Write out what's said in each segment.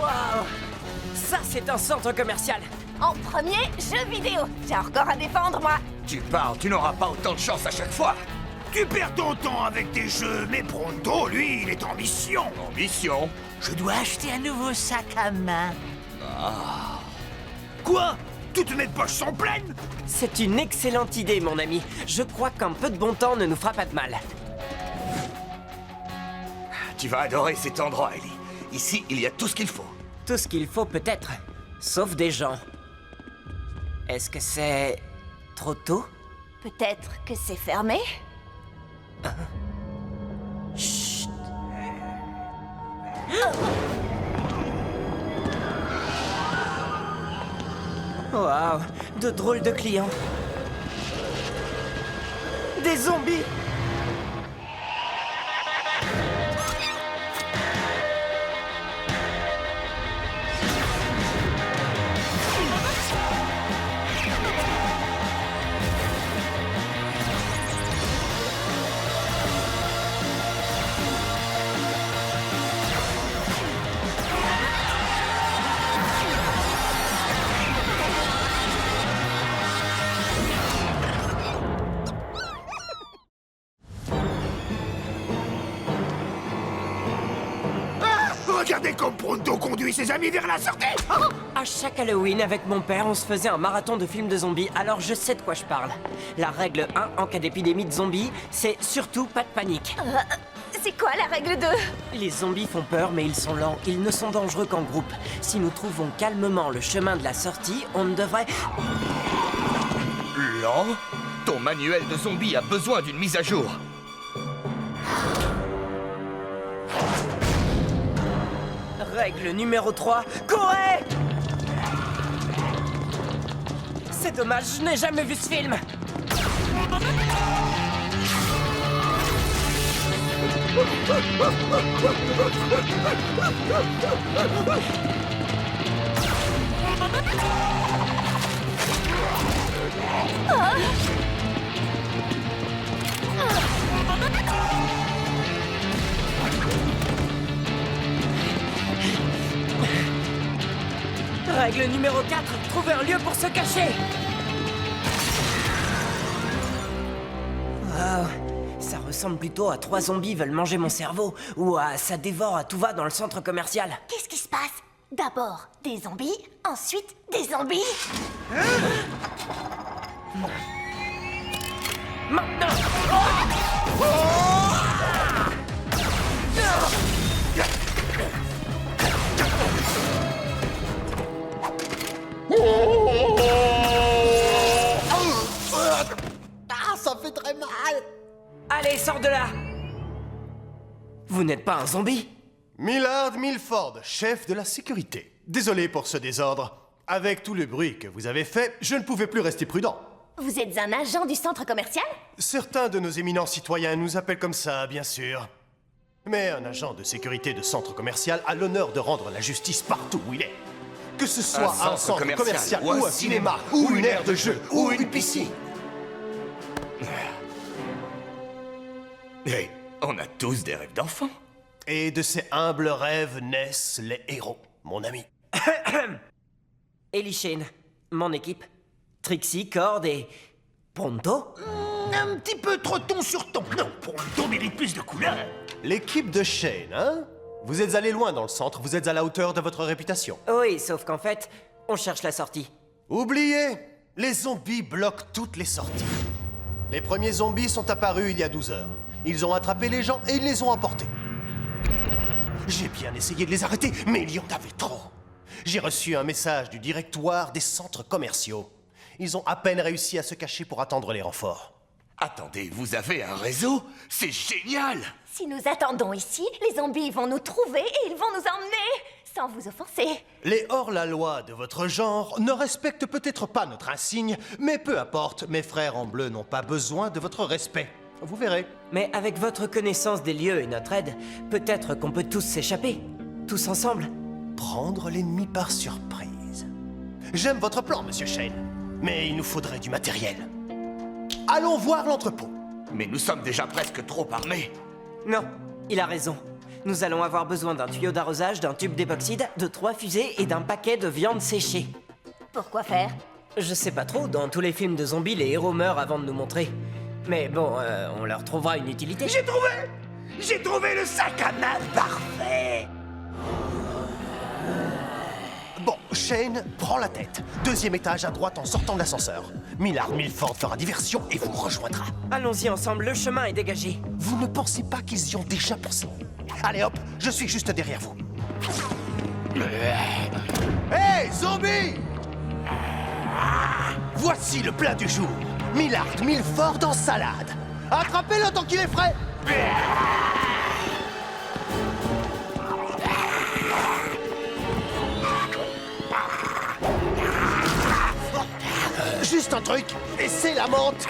Waouh! Ça, c'est un centre commercial! En premier, jeu vidéo. J'ai un record à défendre, moi. Tu parles, tu n'auras pas autant de chance à chaque fois. Tu perds ton temps avec tes jeux, mais Pronto, lui, il est en mission. En mission? Je dois acheter un nouveau sac à main. Quoi? Toutes mes poches sont pleines? C'est une excellente idée, mon ami. Je crois qu'un peu de bon temps ne nous fera pas de mal. Tu vas adorer cet endroit, Ellie. Ici, il y a tout ce qu'il faut. Tout ce qu'il faut peut-être, sauf des gens. Est-ce que c'est trop tôt? Peut-être que c'est fermé? Chut. Waouh, de drôles de clients. Des zombies! Regardez comme Pronto conduit ses amis vers la sortie. Oh, À chaque Halloween, avec mon père, on se faisait un marathon de films de zombies, alors je sais de quoi je parle. La règle 1 en cas d'épidémie de zombies, c'est surtout pas de panique. C'est quoi la règle 2? Les zombies font peur, mais ils sont lents. Ils ne sont dangereux qu'en groupe. Si nous trouvons calmement le chemin de la sortie, on ne devrait... Lent? Ton manuel de zombie a besoin d'une mise à jour. Règle numéro 3, courez! C'est dommage, je n'ai jamais vu ce film. Règle numéro 4, trouver un lieu pour se cacher. Wow, ça ressemble plutôt à 3 zombies veulent manger mon cerveau, ou à ça dévore à tout va dans le centre commercial. Qu'est-ce qui se passe? D'abord des zombies, ensuite des zombies. Maintenant! Ah, ça fait très mal. Allez, sors de là! Vous n'êtes pas un zombie? Millard Milford, chef de la sécurité. Désolé pour ce désordre. Avec tout le bruit que vous avez fait, je ne pouvais plus rester prudent. Vous êtes un agent du centre commercial? Certains de nos éminents citoyens nous appellent comme ça, bien sûr. Mais un agent de sécurité de centre commercial a l'honneur de rendre la justice partout où il est. Que ce soit un centre commercial ou un cinéma, ou une aire de jeu, ou une piscine. Hey, on a tous des rêves d'enfants. Et de ces humbles rêves naissent les héros, mon ami. Ellie Shane, mon équipe, Trixie, Cord et... Pronto? un petit peu trop ton sur ton. Non, Pronto mérite plus de couleurs. L'équipe de Shane, hein? Vous êtes allé loin dans le centre, vous êtes à la hauteur de votre réputation. Oui, sauf qu'en fait, on cherche la sortie. Oubliez! Les zombies bloquent toutes les sorties. Les premiers zombies sont apparus il y a 12 heures. Ils ont attrapé les gens et ils les ont emportés. J'ai bien essayé de les arrêter, mais il y en avait trop. J'ai reçu un message du directoire des centres commerciaux. Ils ont à peine réussi à se cacher pour attendre les renforts. Attendez, vous avez un réseau? C'est génial! Si nous attendons ici, les zombies vont nous trouver et ils vont nous emmener, sans vous offenser. Les hors-la-loi de votre genre ne respectent peut-être pas notre insigne, mais peu importe, mes frères en bleu n'ont pas besoin de votre respect. Vous verrez. Mais avec votre connaissance des lieux et notre aide, peut-être qu'on peut tous s'échapper. Tous ensemble. Prendre l'ennemi par surprise. J'aime votre plan, monsieur Shane, mais il nous faudrait du matériel. Allons voir l'entrepôt. Mais nous sommes déjà presque trop armés. Non, il a raison. Nous allons avoir besoin d'un tuyau d'arrosage, d'un tube d'époxyde, de 3 fusées et d'un paquet de viande séchée. Pourquoi faire? Je sais pas trop, dans tous les films de zombies, les héros meurent avant de nous montrer. Mais bon, on leur trouvera une utilité. J'ai trouvé le sac à main parfait. Bon, Shane, prends la tête. 2e étage à droite en sortant de l'ascenseur. Millard Milford fera diversion et vous rejoindra. Allons-y ensemble, le chemin est dégagé. Vous ne pensez pas qu'ils y ont déjà pensé? Allez hop, je suis juste derrière vous. Hey, zombie! Voici le plat du jour. Millard Milford en salade. Attrapez-le tant qu'il est frais. Juste un truc, et c'est la menthe.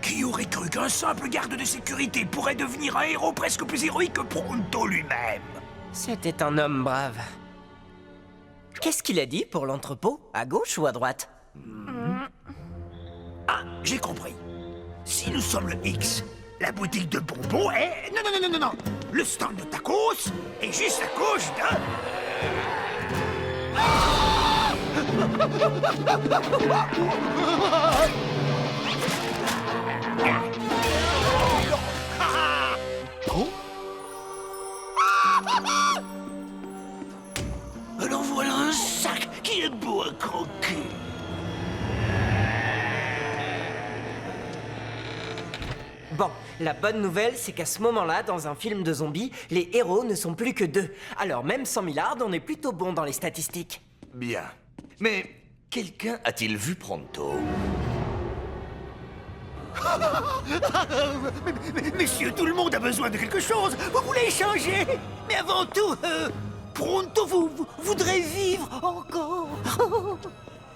Qui aurait cru qu'un simple garde de sécurité pourrait devenir un héros presque plus héroïque que Pronto lui-même? C'était un homme brave. Qu'est-ce qu'il a dit pour l'entrepôt? À gauche ou à droite? Ah, j'ai compris. Si nous sommes le X, la boutique de bonbons est... Non. Le stand de tacos est juste à gauche de... Alors voilà un sac qui est beau à croquer. Bon, la bonne nouvelle, c'est qu'à ce moment-là, dans un film de zombies, les héros ne sont plus que 2. Alors même sans Millard, on est plutôt bon dans les statistiques. Bien. Mais quelqu'un a-t-il vu Pronto? Messieurs, tout le monde a besoin de quelque chose. Vous voulez échanger? Mais avant tout, Pronto, vous voudrez vivre encore.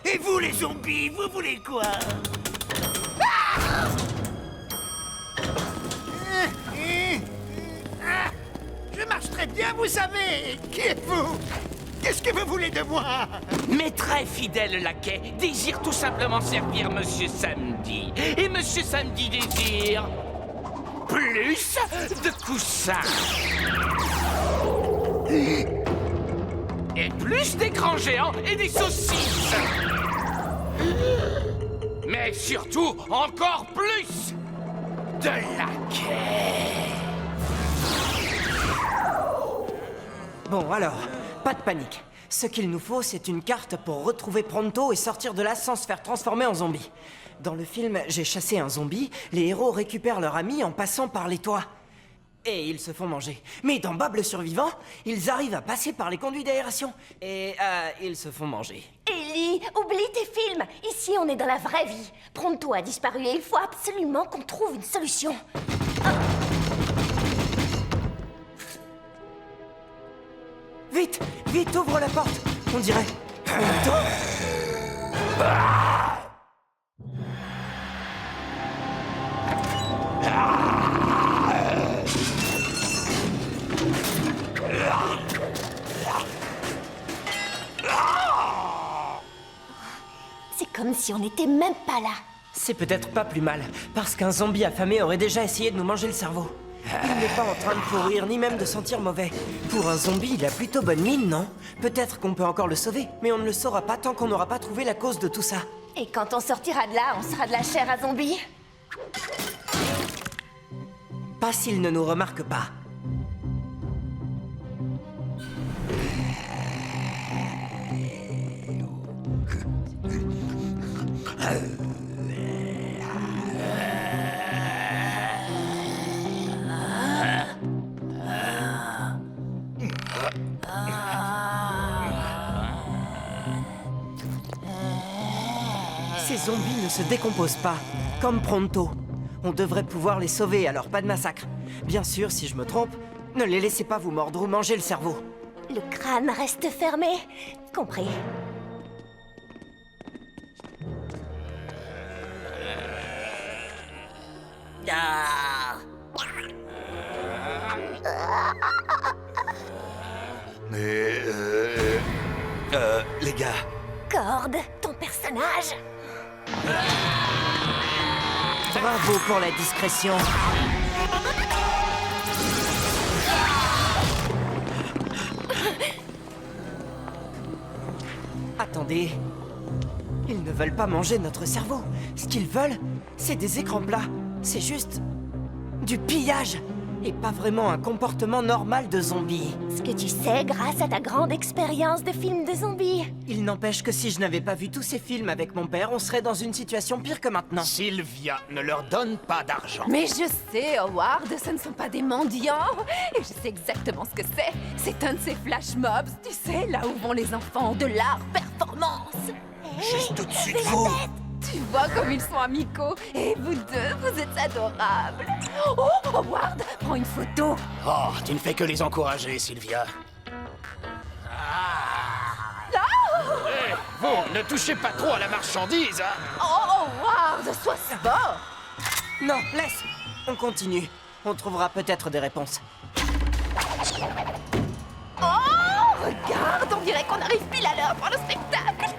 Et vous, les zombies, vous voulez quoi? Je marche très bien, vous savez. Qui êtes-vous? Qu'est-ce que vous voulez de moi? Mes très fidèles laquais désirent tout simplement servir Monsieur Samedi. Et Monsieur Samedi désire... plus de coussins. Et plus d'écrans géants et des saucisses. Mais surtout, encore plus de laquais. Bon, alors, pas de panique. Ce qu'il nous faut, c'est une carte pour retrouver Pronto et sortir de là sans se faire transformer en zombie. Dans le film J'ai chassé un zombie, les héros récupèrent leur ami en passant par les toits. Et ils se font manger. Mais dans Bob le survivant, ils arrivent à passer par les conduits d'aération. Et ils se font manger. Ellie, oublie tes films. Ici, on est dans la vraie vie. Pronto a disparu et il faut absolument qu'on trouve une solution. Vite, vite, ouvre la porte. On dirait Pronto. C'est comme si on n'était même pas là. C'est peut-être pas plus mal, parce qu'un zombie affamé aurait déjà essayé de nous manger le cerveau. Il n'est pas en train de pourrir, ni même de sentir mauvais. Pour un zombie, il a plutôt bonne mine, non? Peut-être qu'on peut encore le sauver, mais on ne le saura pas tant qu'on n'aura pas trouvé la cause de tout ça. Et quand on sortira de là, on sera de la chair à zombie. Pas s'il ne nous remarque pas. Ces zombies ne se décomposent pas, comme Pronto. On devrait pouvoir les sauver, alors pas de massacre. Bien sûr, si je me trompe, ne les laissez pas vous mordre ou manger le cerveau. Le crâne reste fermé. Compris. Mais... les gars... Cord, ton personnage. Bravo pour la discrétion. Attendez. Ils ne veulent pas manger notre cerveau. Ce qu'ils veulent, c'est des écrans plats. C'est juste du pillage. Et pas vraiment un comportement normal de zombie. Ce que tu sais grâce à ta grande expérience de films de zombies. Il n'empêche que si je n'avais pas vu tous ces films avec mon père, on serait dans une situation pire que maintenant. Sylvia, ne leur donne pas d'argent. Mais je sais, Howard, ce ne sont pas des mendiants. Et je sais exactement ce que c'est. C'est un de ces flash mobs, tu sais, là où vont les enfants de l'art performance. Juste au-dessus de vous. Tu vois comme ils sont amicaux. Et vous deux, vous êtes adorables. Oh, Howard, prends une photo. Oh, tu ne fais que les encourager, Sylvia. Vous, ne touchez pas trop à la marchandise, hein. Oh, Howard, sois fort. Non, laisse. On continue. On trouvera peut-être des réponses. Oh, regarde, on dirait qu'on arrive pile à l'heure pour le spectacle.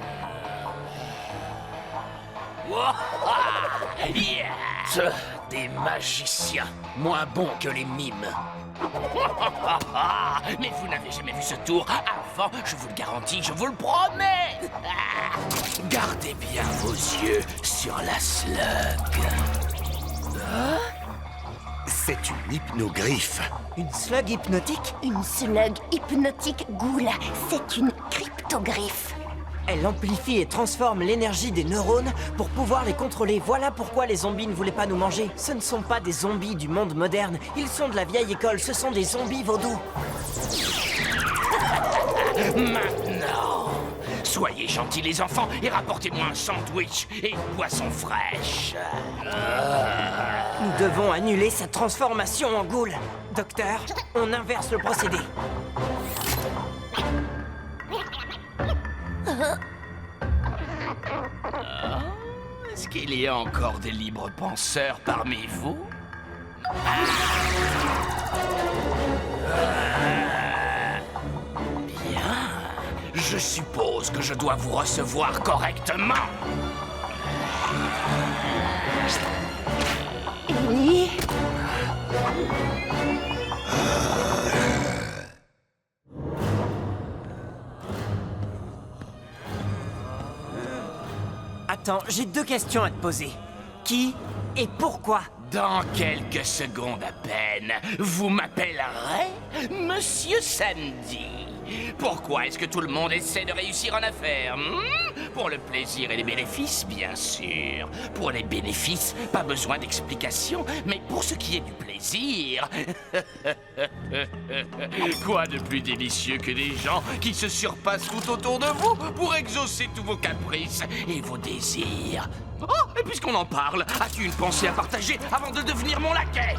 Yeah. Des magiciens, moins bons que les mimes. Mais vous n'avez jamais vu ce tour avant, je vous le garantis, je vous le promets. Gardez bien vos yeux sur la slug. C'est une hypnogriffe. Une slug hypnotique? Une slug hypnotique ghoul, c'est une cryptogriffe. Elle amplifie et transforme l'énergie des neurones pour pouvoir les contrôler. Voilà pourquoi les zombies ne voulaient pas nous manger. Ce ne sont pas des zombies du monde moderne. Ils sont de la vieille école. Ce sont des zombies vaudous. Maintenant, soyez gentils les enfants et rapportez-moi un sandwich et une boisson fraîche. Nous devons annuler sa transformation en ghoul. Docteur, on inverse le procédé. Est-ce qu'il y a encore des libres penseurs parmi vous? Bien. Je suppose que je dois vous recevoir correctement. Ellie? Attends, j'ai 2 questions à te poser. Qui et pourquoi? Dans quelques secondes à peine, vous m'appellerez Monsieur Samedi. Pourquoi est-ce que tout le monde essaie de réussir en affaires? Pour le plaisir et les bénéfices, bien sûr. Pour les bénéfices, pas besoin d'explication, mais pour ce qui est du plaisir... Quoi de plus délicieux que des gens qui se surpassent tout autour de vous pour exaucer tous vos caprices et vos désirs? Oh, et puisqu'on en parle, as-tu une pensée à partager avant de devenir mon laquais?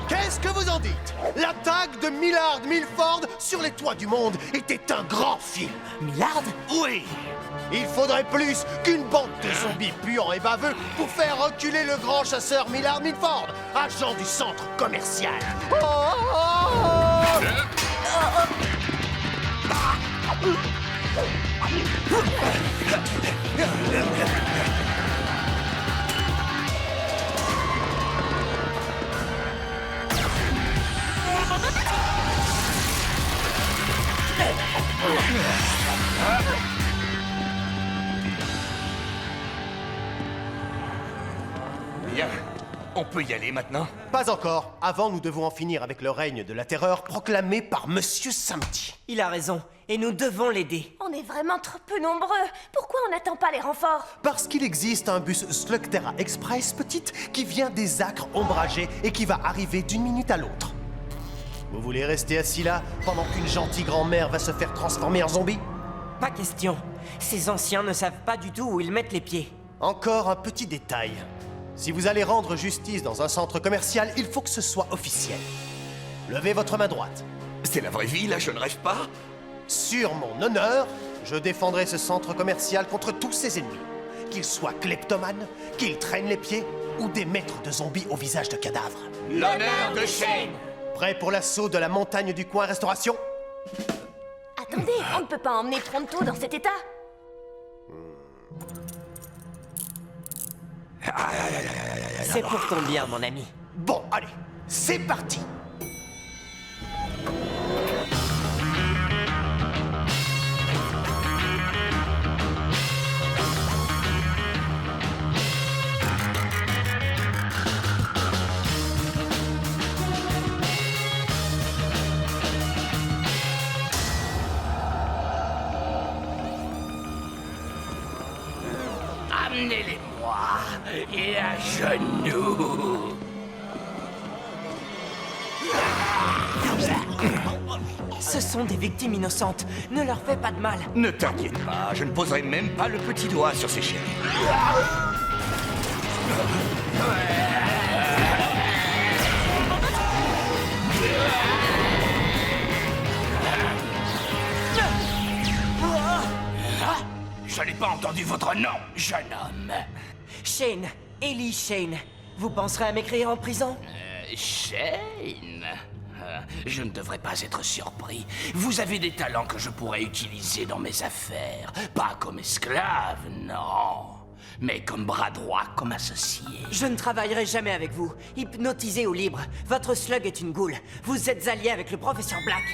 Qu'est-ce que vous en dites? L'attaque de Millard Milford sur les toits du monde était un grand film. Millard? Oui. Il faudrait plus qu'une bande de zombies puants et baveux pour faire reculer le grand chasseur Millard Milford, agent du centre commercial. Bien. On peut y aller maintenant? Pas encore. Avant, nous devons en finir avec le règne de la terreur proclamé par Monsieur Samedi. Il a raison. Et nous devons l'aider. On est vraiment trop peu nombreux. Pourquoi on n'attend pas les renforts? Parce qu'il existe un bus Slugterra Express, petite, qui vient des acres ombragés et qui va arriver d'une minute à l'autre. Vous voulez rester assis là pendant qu'une gentille grand-mère va se faire transformer en zombie? Pas question. Ces anciens ne savent pas du tout où ils mettent les pieds. Encore un petit détail. Si vous allez rendre justice dans un centre commercial, il faut que ce soit officiel. Levez votre main droite. C'est la vraie vie, là, je ne rêve pas? Sur mon honneur, je défendrai ce centre commercial contre tous ses ennemis. Qu'ils soient kleptomanes, qu'ils traînent les pieds, ou des maîtres de zombies au visage de cadavres. L'honneur de Shane! Prêt pour l'assaut de la montagne du coin restauration? Attendez, on ne peut pas emmener Pronto dans cet état. C'est pour ton bien, mon ami. Bon, allez, c'est parti! Amenez-les-moi et à genoux. Ce sont des victimes innocentes. Ne leur fais pas de mal. Ne t'inquiète pas, je ne poserai même pas le petit doigt sur ces chéris. Je n'ai pas entendu votre nom, jeune homme. Shane, Ellie Shane. Vous penserez à m'écrire en prison? Shane? Je ne devrais pas être surpris. Vous avez des talents que je pourrais utiliser dans mes affaires. Pas comme esclave, non. Mais comme bras droit, comme associé. Je ne travaillerai jamais avec vous. Hypnotisé ou libre, votre slug est une goule. Vous êtes allié avec le professeur Black.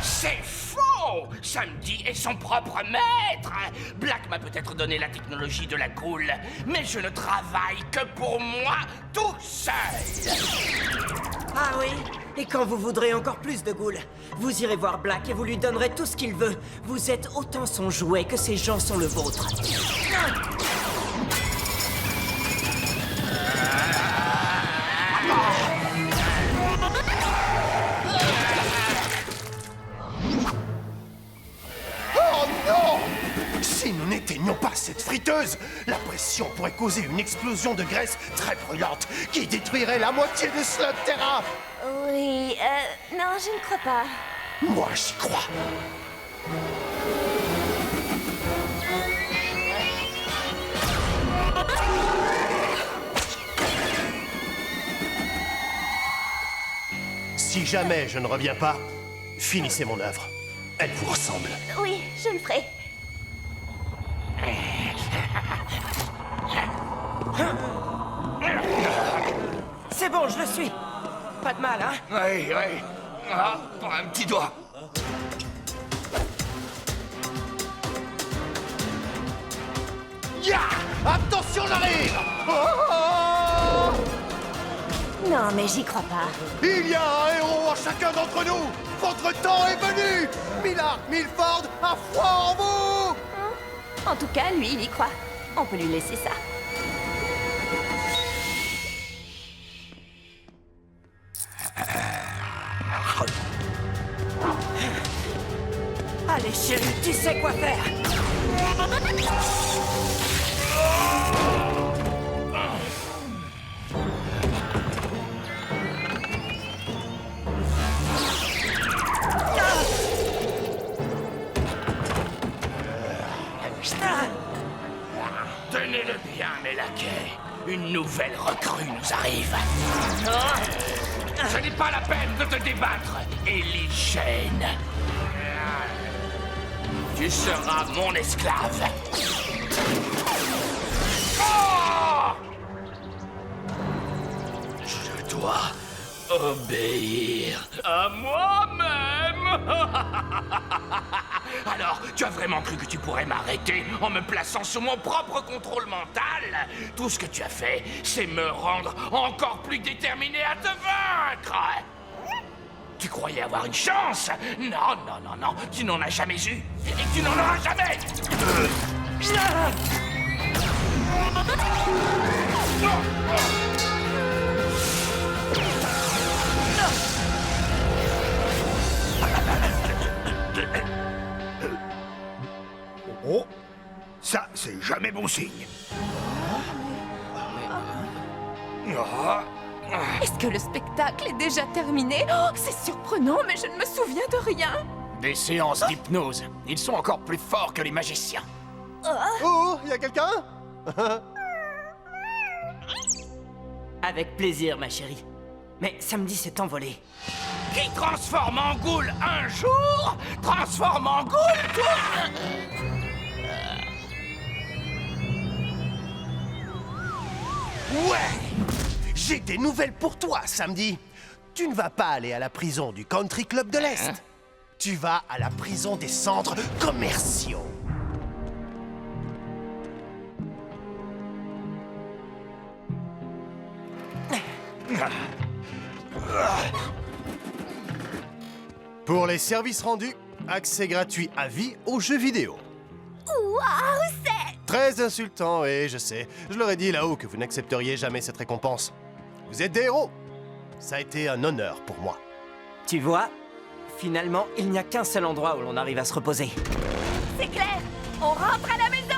C'est faux! Samedi est son propre maître! Black m'a peut-être donné la technologie de la goule, mais je ne travaille que pour moi tout seul! Ah oui? Et quand vous voudrez encore plus de goules, vous irez voir Black et vous lui donnerez tout ce qu'il veut. Vous êtes autant son jouet que ces gens sont le vôtre. Oh non! Si nous n'éteignions pas cette friteuse, la pression pourrait causer une explosion de graisse très brûlante qui détruirait la moitié de Slug Terra. Oui, non, je ne crois pas. Moi, j'y crois. Si jamais je ne reviens pas, finissez mon œuvre. Elle vous ressemble. Oui, je le ferai. C'est bon, je le suis. Pas de mal, hein? Oui, oui. Ah, pour un petit doigt. Ya! Attention, j'arrive! Oh! Non, mais j'y crois pas. Il y a un héros en chacun d'entre nous! Votre temps est venu! Millard, Milford, a foi en vous! En tout cas, lui, il y croit. On peut lui laisser ça. Allez, chérie, tu sais quoi faire. Tenez-le bien, mes laquais. Une nouvelle recrue nous arrive. Ce n'est pas la peine de te débattre, Ellie Shane. Tu seras mon esclave. Oh! Je dois obéir à moi-même. Alors, tu as vraiment cru que tu pourrais m'arrêter en me plaçant sous mon propre contrôle mental? Tout ce que tu as fait, c'est me rendre encore plus déterminé à te vaincre. Tu croyais avoir une chance? Non, non, non, non, tu n'en as jamais eu. Et tu n'en auras jamais. Oh, ça, c'est jamais bon signe. Est-ce que le spectacle est déjà terminé? Oh, c'est surprenant, mais je ne me souviens de rien. Des séances d'hypnose. Ils sont encore plus forts que les magiciens. Oh, y a quelqu'un? Avec plaisir, ma chérie. Mais samedi s'est envolé. Qui transforme en goule un jour, transforme en goule tout. Ouais! J'ai des nouvelles pour toi, samedi. Tu ne vas pas aller à la prison du Country Club de l'Est. Tu vas à la prison des centres commerciaux. Pour les services rendus, accès gratuit à vie aux jeux vidéo. Waouh, c'est Très insultant, et je sais. Je leur ai dit là-haut que vous n'accepteriez jamais cette récompense. Vous êtes des héros. Ça a été un honneur pour moi. Tu vois, finalement, il n'y a qu'un seul endroit où l'on arrive à se reposer. C'est clair. On rentre à la maison.